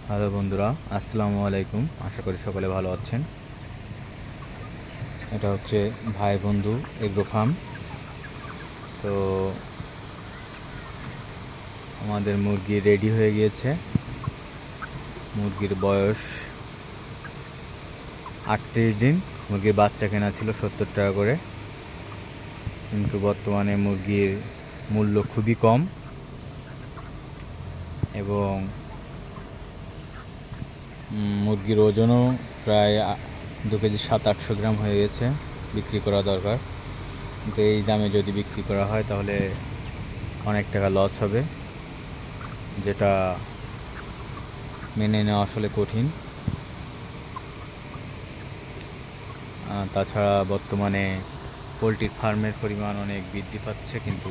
Hello বন্ধুরা, আসসালামু আলাইকুম। আশা করি সকলে ভালো আছেন। এটা হচ্ছে ভাই বন্ধু এগ্রো ফার্ম। তো আমাদের মুরগি রেডি হয়ে গিয়েছে। মুরগির বয়স 38 দিন। মুরগির বাচ্চা কেনা ছিল 70 টাকা করে, কিন্তু বর্তমানে মুরগির মূল্য খুবই কম এবং মুরগির ওজনও প্রায় 2 কেজি 700-800 গ্রাম হয়ে গেছে। বিক্রি করা দরকার, কিন্তু এই দামে যদি বিক্রি করা হয় তাহলে অনেক টাকা লস হবে, যেটা মেনে নেওয়া আসলে কঠিন। তাছাড়া বর্তমানে পোলট্রির ফার্মের পরিমাণ অনেক বৃদ্ধি পাচ্ছে, কিন্তু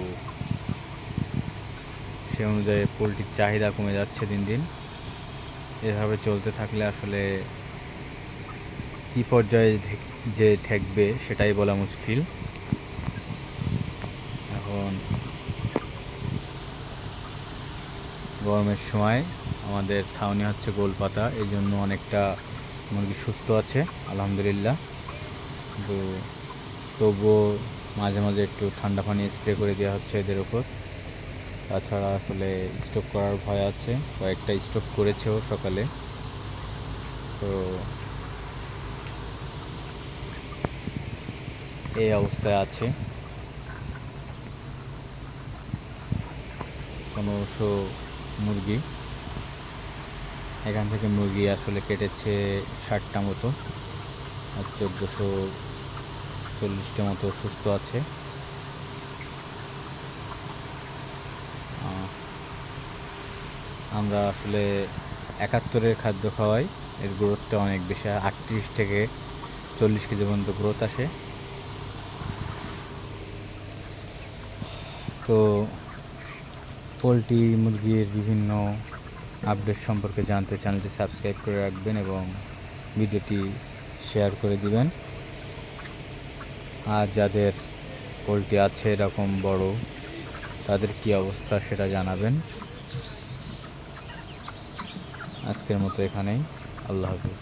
সে অনুযায়ী পোলট্রির চাহিদা কমে যাচ্ছে দিন দিন। এভাবে চলতে থাকলে আসলে কী পর্যায়ে যে ঠেকবে সেটাই বলা মুশকিল। এখন গরমের সময় আমাদের ছাউনি হচ্ছে গোলপাতা, এই জন্য অনেকটা মুরগি সুস্থ আছে আলহামদুলিল্লাহ। কিন্তু তবুও মাঝে মাঝে একটু ঠান্ডা পানি স্প্রে করে দেওয়া হচ্ছে এদের ওপর। তাছাড়া আসলে স্টক করার ভয় আছে, কয়েকটা স্টক করেছেও সকালে। তো এই অবস্থায় আছে। 1500 মুরগি, এখান থেকে মুরগি আসলে কেটেছে 60টা মতো, আর 1440টা মতো সুস্থ আছে। আমরা আসলে 71-এর খাদ্য খাওয়াই, এর গ্রোথটা অনেক বেশি, 38 থেকে 40 কেজি পর্যন্ত গ্রোথ আসে। তো পোলট্রি মুরগির বিভিন্ন আপডেট সম্পর্কে জানতে চ্যানেলটি সাবস্ক্রাইব করে রাখবেন এবং ভিডিওটি শেয়ার করে দিবেন। আর যাদের পোলট্রি আছে এরকম বড়, তাদের কি অবস্থা সেটা জানাবেন। আজকের মতো এখানেই, আল্লাহ হাফেজ।